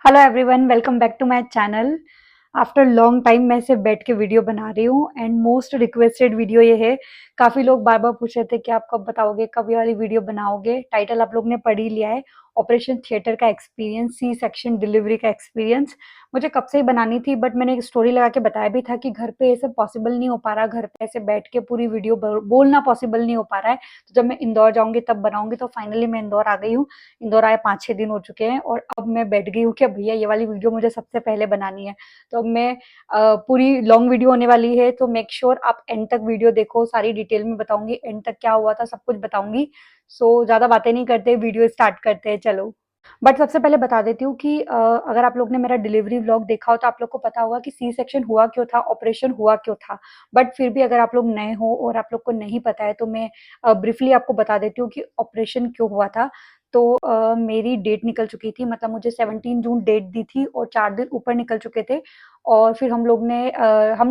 Hello everyone, welcome back to my channel. After long time मैं सिर्फ बैठ के वीडियो बना रही हूँ एंड मोस्ट रिक्वेस्टेड वीडियो ये है। काफ़ी लोग बार बार पूछ रहे थे कि आप कब बताओगे, कब ये वाली वीडियो बनाओगे। टाइटल आप लोग ने पढ़ ही लिया है, ऑपरेशन थिएटर का एक्सपीरियंस, सी सेक्शन डिलीवरी का एक्सपीरियंस। मुझे कब से ही बनानी थी, बट मैंने एक स्टोरी लगा के बताया भी था कि घर पे ये सब पॉसिबल नहीं हो पा रहा, घर पे ऐसे बैठ के पूरी वीडियो बोलना पॉसिबल नहीं हो पा रहा है। तो जब मैं इंदौर जाऊंगी तब बनाऊंगी। तो फाइनली मैं इंदौर आ गई हूँ। इंदौर आए 5-6 दिन हो चुके हैं और अब मैं बैठ गई हूँ कि भैया ये वाली वीडियो मुझे सबसे पहले बनानी है। तो अब मैं पूरी लॉन्ग वीडियो होने वाली है, तो मेक श्योर आप एंड तक वीडियो देखो। सारी डिटेल में बताऊंगी, एंड तक क्या हुआ था सब कुछ बताऊंगी। सो ज़्यादा बातें नहीं करते, वीडियो स्टार्ट करते हैं चलो। बट सबसे पहले बता देती हूँ कि अगर आप लोग ने मेरा डिलीवरी व्लॉग देखा हो तो आप लोग को पता होगा कि सी सेक्शन हुआ क्यों था, ऑपरेशन हुआ क्यों था। बट फिर भी अगर आप लोग नए हो और आप लोग को नहीं पता है तो मैं ब्रीफली आपको बता देती हूँ कि ऑपरेशन क्यों हुआ था। तो मेरी डेट निकल चुकी थी, मतलब मुझे 17 जून डेट दी थी और 4 दिन ऊपर निकल चुके थे। और फिर हम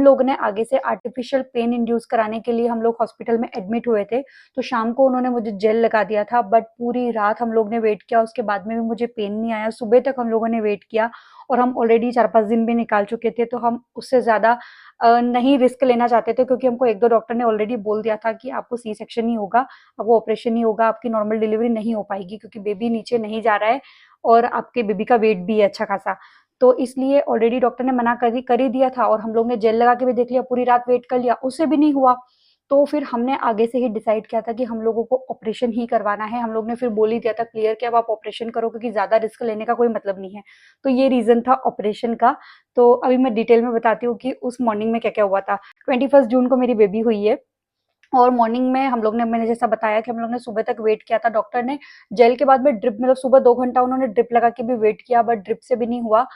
लोग ने आगे से आर्टिफिशियल पेन इंड्यूस कराने के लिए हम लोग हॉस्पिटल में एडमिट हुए थे। तो शाम को उन्होंने मुझे जेल लगा दिया था, बट पूरी रात हम लोग ने वेट किया, उसके बाद में भी मुझे पेन नहीं आया। सुबह तक हम लोगों ने वेट किया और हम ऑलरेडी 4-5 दिन भी निकाल चुके थे, तो हम उससे ज़्यादा नहीं रिस्क लेना चाहते थे, क्योंकि हमको 1-2 डॉक्टर ने ऑलरेडी बोल दिया था कि आपको सी सेक्शन ही होगा, अब वो ऑपरेशन ही होगा, आपकी नॉर्मल डिलीवरी नहीं हो पाएगी क्योंकि बेबी नीचे नहीं जा रहा है और आपके बेबी का वेट भी है अच्छा खासा। तो इसलिए ऑलरेडी डॉक्टर ने मना कर ही दिया था और हम लोग ने जेल लगा के भी देख लिया, पूरी रात वेट कर लिया, उससे भी नहीं हुआ। तो फिर हमने आगे से ही डिसाइड किया था कि हम लोगों को ऑपरेशन ही करवाना है। हम लोग ने फिर बोल ही दिया था क्लियर कि अब आप ऑपरेशन करो, क्योंकि ज़्यादा रिस्क लेने का कोई मतलब नहीं है। तो ये रीज़न था ऑपरेशन का। तो अभी मैं डिटेल में बताती हूँ कि उस मॉर्निंग में क्या-क्या हुआ था। 21 जून को मेरी बेबी हुई है और मॉर्निंग में हम लोग ने, मैंने जैसा बताया कि हम लोग ने सुबह तक वेट किया था। डॉक्टर ने जेल के बाद में ड्रिप, मतलब सुबह 2 घंटा उन्होंने ड्रिप लगा के भी वेट किया, बट ड्रिप से भी नहीं हुआ।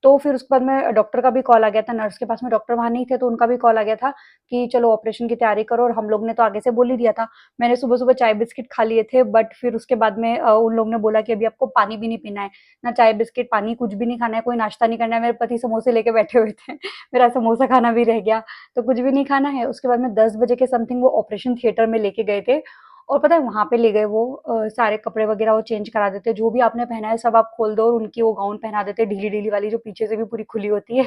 तो फिर उसके बाद में डॉक्टर का भी कॉल आ गया था, नर्स के पास में, डॉक्टर वहाँ नहीं थे तो उनका भी कॉल आ गया था कि चलो ऑपरेशन की तैयारी करो। और हम लोग ने तो आगे से बोल ही दिया था। मैंने सुबह-सुबह चाय बिस्किट खा लिए थे, बट फिर उसके बाद में उन लोगों ने बोला कि अभी आपको पानी भी नहीं पीना है, ना चाय बिस्किट, पानी कुछ भी नहीं खाना है, कोई नाश्ता नहीं करना है। मेरे पति समोसे लेके बैठे हुए थे मेरा समोसा खाना भी रह गया, तो कुछ भी नहीं खाना है। उसके बाद में 10 बजे के समथिंग वो ऑपरेशन थिएटर में लेके गए थे और पता है वहाँ पे ले गए वो, सारे कपड़े वगैरह वो चेंज करा देते, जो भी आपने पहना है सब आप खोल दो और उनकी वो गाउन पहना देते, ढीली-ढीली वाली जो पीछे से भी पूरी खुली होती है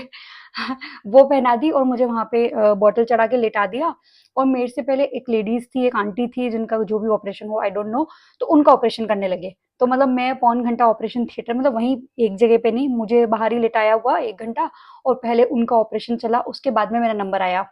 वो पहना दी और मुझे वहाँ पे बॉटल चढ़ा के लेटा दिया। और मेरे से पहले एक लेडीज़ थी, एक आंटी थी, जिनका जो भी ऑपरेशन हो आई डोंट नो, तो उनका ऑपरेशन करने लगे। तो मतलब मैं पौन घंटा ऑपरेशन थिएटर, मतलब वहीं एक जगह पे नहीं, मुझे बाहर ही लिटाया हुआ 1 घंटा और पहले उनका ऑपरेशन चला, उसके बाद में मेरा नंबर आया।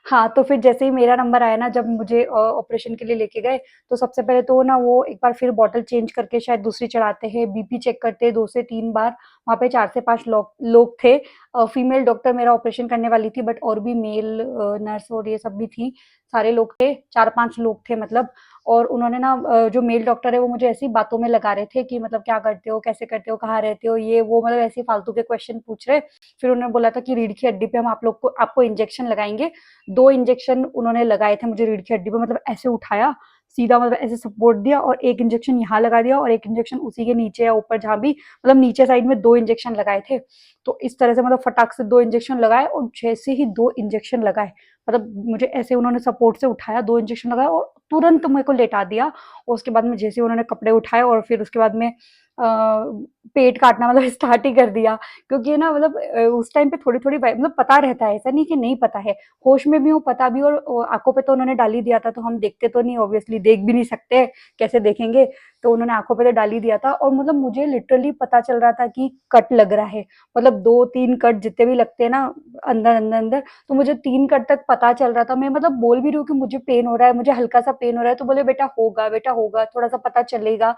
हाँ, तो फिर जैसे ही मेरा नंबर आया ना, जब मुझे ऑपरेशन के लिए लेके गए, तो सबसे पहले तो ना वो एक बार फिर बॉटल चेंज करके शायद दूसरी चढ़ाते हैं, बीपी चेक करते हैं 2 से 3 बार। वहाँ पे 4 से 5 लोग थे। फीमेल डॉक्टर मेरा ऑपरेशन करने वाली थी, बट और भी मेल नर्स और ये सब भी थी। सारे लोग थे, 4-5 लोग थे मतलब। और उन्होंने ना जो मेल डॉक्टर है वो मुझे ऐसी बातों में लगा रहे थे कि मतलब क्या करते हो, कैसे करते हो, कहाँ रहते हो, ये वो, मतलब ऐसे फालतू के क्वेश्चन पूछ रहे। फिर उन्होंने बोला था कि रीढ़ की हड्डी पे हम आपको इंजेक्शन लगाएँगे। 2 इंजेक्शन उन्होंने लगाए थे मुझे रीढ़ की हड्डी पे, मतलब ऐसे उठाया सीधा, मतलब ऐसे सपोर्ट दिया और 1 इंजेक्शन यहाँ लगा दिया और 1 इंजेक्शन उसी के नीचे या ऊपर, जहाँ भी मतलब नीचे साइड में 2 इंजेक्शन लगाए थे। तो इस तरह से मतलब फटाक से 2 इंजेक्शन लगाए और जैसे ही 2 इंजेक्शन लगाए, मतलब मुझे ऐसे उन्होंने सपोर्ट से उठाया, 2 इंजेक्शन लगाया और तुरंत मेरे को लेटा दिया। और उसके बाद में जैसे ही उन्होंने कपड़े उठाए और फिर उसके बाद में पेट काटना मतलब स्टार्ट ही कर दिया। क्योंकि ना मतलब उस टाइम पे थोड़ी-थोड़ी मतलब पता रहता है, ऐसा नहीं कि नहीं पता है। होश में भी हूँ, पता भी, और आँखों पे तो उन्होंने डाल ही दिया था, तो हम देखते तो नहीं, ऑब्वियसली देख भी नहीं सकते, कैसे देखेंगे? तो उन्होंने आँखों पे तो डाल ही दिया था और मतलब मुझे लिटरली पता चल रहा था कि कट लग रहा है। मतलब 2-3 कट जितने भी लगते हैं ना अंदर-अंदर, तो मुझे 3 कट तक पता चल रहा था। मैं मतलब बोल भी रही हूँ कि मुझे पेन हो रहा है, मुझे हल्का-सा पेन हो रहा है, तो बोले बेटा होगा, थोड़ा-सा पता चलेगा।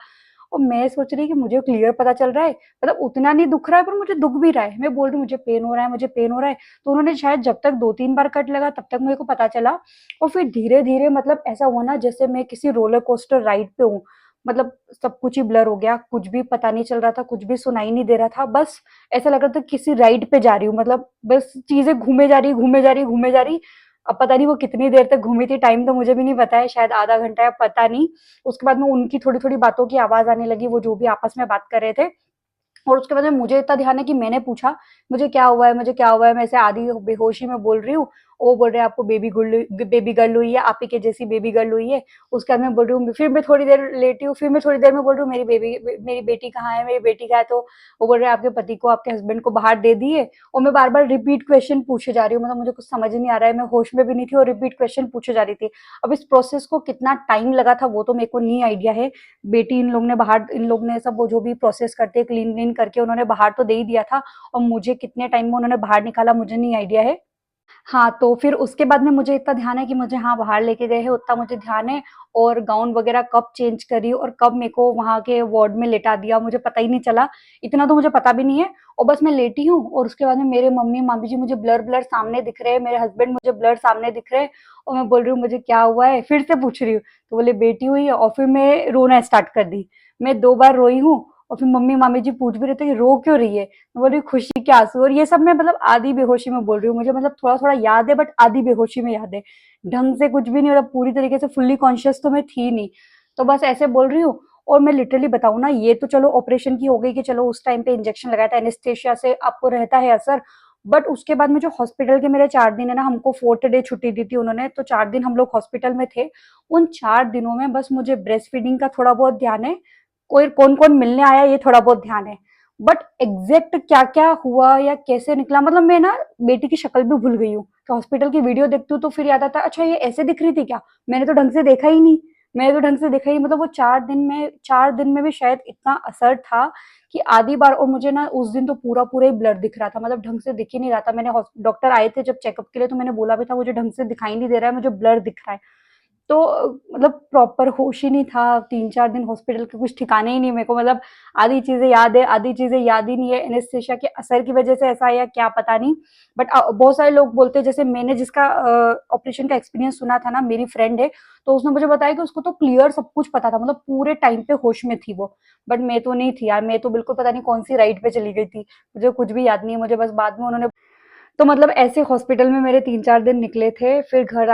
और मैं सोच रही कि मुझे क्लियर पता चल रहा है, मतलब उतना नहीं दुख रहा है पर मुझे दुख भी रहा है। मैं बोल रही हूँ मुझे पेन हो रहा है, मुझे पेन हो रहा है। तो उन्होंने शायद जब तक 2-3 बार कट लगा तब तक मेरे को पता चला। और फिर धीरे-धीरे मतलब ऐसा हुआ ना जैसे मैं किसी रोलर कोस्टर राइड पे हूँ। मतलब सब कुछ ही ब्लर हो गया, कुछ भी पता नहीं चल रहा था, कुछ भी सुनाई नहीं दे रहा था। बस ऐसा लग रहा था किसी राइड पे जा रही हूँ, मतलब बस चीज़ें घूमे जा रही, घूमे जा रही, घूमे जा रही। अब पता नहीं वो कितनी देर तक घूमी थी, टाइम तो मुझे भी नहीं पता है, शायद आधा घंटा या पता नहीं। उसके बाद में उनकी थोड़ी-थोड़ी बातों की आवाज़ आने लगी, वो जो भी आपस में बात कर रहे थे। और उसके बाद में मुझे इतना ध्यान है कि मैंने पूछा, "मुझे क्या हुआ है? मुझे क्या हुआ है?" मैं ऐसे आधी बेहोशी में बोल रही हूँ वो बोल रहे हैं आपको बेबी गर्ल हुई है, आप ही के जैसी बेबी गर्ल हुई है। उसके बाद मैं बोल रही हूँ, फिर मैं थोड़ी देर लेटी हूँ, फिर मैं थोड़ी देर में बोल रही हूँ मेरी बेटी कहाँ है, मेरी बेटी कहाँ है। तो वो बोल रहे हैं आपके पति को, आपके हस्बैंड को बाहर दे दिए। और मैं बार बार रिपीट क्वेश्चन पूछे जा रही हूँ, मतलब मुझे कुछ समझ ही नहीं आ रहा है, मैं होश में भी नहीं थी और रिपीट क्वेश्चन पूछे जा रही थी। अब इस प्रोसेस को कितना टाइम लगा था वो तो मेरे को नहीं आइडिया है। बेटी इन लोग ने सब वो जो भी प्रोसेस करते हैं क्लीन व्लीन करके उन्होंने बाहर तो दे ही दिया था, और मुझे कितने टाइम में उन्होंने बाहर निकाला मुझे नहीं आइडिया है। हाँ, तो फिर उसके बाद में मुझे इतना ध्यान है कि मुझे हाँ, बाहर लेके गए हैं उतना मुझे ध्यान है, और गाउन वगैरह कब चेंज करी और कब मेरे को वहाँ के वार्ड में लेटा दिया मुझे पता ही नहीं चला। इतना तो मुझे पता भी नहीं है, और बस मैं लेटी हूँ और उसके बाद में मेरे मम्मी-मामी जी मुझे ब्लर-ब्लर सामने दिख रहे हैं, मेरे हस्बैंड मुझे ब्लर सामने दिख रहे हैं, और मैं बोल रही हूँ मुझे क्या हुआ है? फिर से पूछ रही हूँ, तो बोले बेटी हुई है, और फिर मैं रोना स्टार्ट कर दी। मैं 2 बार रोई हूँ, और फिर मम्मी-मामी जी पूछ भी रहे थे कि रो क्यों रही है? मैं बोल रही हूँ खुशी के आँसू, और ये सब मैं मतलब आधी बेहोशी में बोल रही हूँ। मुझे मतलब थोड़ा-थोड़ा याद है, बट आधी बेहोशी में याद है। ढंग से कुछ भी नहीं, मतलब पूरी तरीके से फुल्ली कॉन्शियस तो मैं थी नहीं। तो बस ऐसे बोल रही हूँ, और मैं लिटरली बताऊँ ना, ये तो चलो ऑपरेशन की हो गई कि चलो उस टाइम पे इंजेक्शन लगाया था, एनेस्थेसिया से आपको रहता है असर। बट उसके बाद में जो हॉस्पिटल के मेरे 4 दिन है ना, हमको 4th डे छुट्टी दी थी उन्होंने, तो 4 दिन हम लोग हॉस्पिटल में थे। उन 4 दिनों में बस मुझे ब्रेस्ट फीडिंग का थोड़ा बहुत ध्यान है, कोई कौन-कौन मिलने आया ये थोड़ा बहुत ध्यान है। बट एग्जैक्ट क्या-क्या हुआ या कैसे निकला, मतलब मैं ना बेटी की शक्ल भी भूल गई हूँ। तो हॉस्पिटल की वीडियो देखती हूँ तो फिर याद आता है, अच्छा ये ऐसे दिख रही थी क्या? मैंने तो ढंग से देखा ही नहीं। मैंने तो ढंग से देखा ही, मतलब वो 4 दिन में भी शायद इतना असर था कि आधी बार, और मुझे ना उस दिन तो पूरा-पूरा ही ब्लर दिख रहा था, मतलब ढंग से दिख ही नहीं रहा था। मैंने डॉक्टर आए थे जब चेकअप के लिए तो मैंने बोला भी था मुझे ढंग से दिखाई नहीं दे रहा है, मुझे ब्लर दिख रहा है। तो मतलब प्रॉपर होश ही नहीं था, 3-4 दिन हॉस्पिटल के कुछ ठिकाने ही नहीं मेरे को, मतलब आधी चीज़ें याद है, आधी चीज़ें याद ही नहीं है। एनेस्थेसिया के असर की वज़ह से ऐसा है या क्या पता नहीं। बट बहुत सारे लोग बोलते हैं, जैसे मैंने जिसका ऑपरेशन का एक्सपीरियंस सुना था ना, मेरी फ्रेंड है, तो उसने मुझे बताया कि उसको तो क्लियर सब कुछ पता था, मतलब पूरे टाइम पे होश में थी वो। बट मैं तो नहीं थी यार, मैं तो बिल्कुल पता नहीं कौन-सी राइड पे चली गई थी। मुझे कुछ भी याद नहीं है, मुझे बस बाद में उन्होंने, तो मतलब ऐसे हॉस्पिटल में मेरे 3-4 दिन निकले थे, फिर घर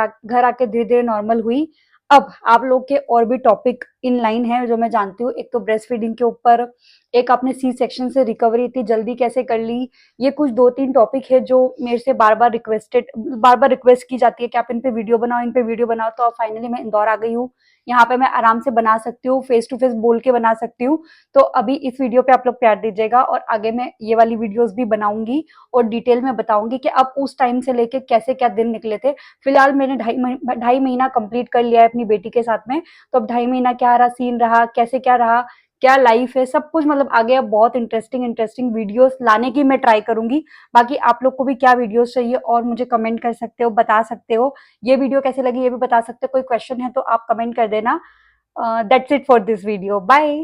आके धीरे-धीरे नॉर्मल हुई। अब आप लोग के और भी टॉपिक इन लाइन हैं जो मैं जानती हूँ, एक तो ब्रेस्ट फीडिंग के ऊपर, एक आपने सी सेक्शन से रिकवरी इतनी जल्दी कैसे कर ली, ये कुछ 2-3 टॉपिक है जो मेरे से बार-बार रिक्वेस्ट की जाती है कि आप इन पे वीडियो बनाओ, तो अब फाइनली मैं इंदौर आ गई हूँ। यहाँ पे मैं आराम से बना सकती हूँ, फेस टू फेस बोल के बना सकती हूँ। तो अभी इस वीडियो पे आप लोग प्यार दीजिएगा, और आगे मैं ये वाली वीडियोज़ भी बनाऊँगी और डिटेल में बताऊँगी कि अब उस टाइम से लेके कैसे क्या दिन निकले थे। फिलहाल मैंने 2.5 महीना कंप्लीट कर लिया है अपनी बेटी के साथ में, तो अब 2.5 महीना क्या रहा, सीन रहा, कैसे क्या रहा, क्या लाइफ है, सब कुछ मतलब आगे अब बहुत इंटरेस्टिंग वीडियोस लाने की मैं ट्राई करूंगी। बाकी आप लोग को भी क्या वीडियोस चाहिए और मुझे कमेंट कर सकते हो, बता सकते हो। ये वीडियो कैसे लगी ये भी बता सकते हो, कोई क्वेश्चन है तो आप कमेंट कर देना। That's it for this video, bye.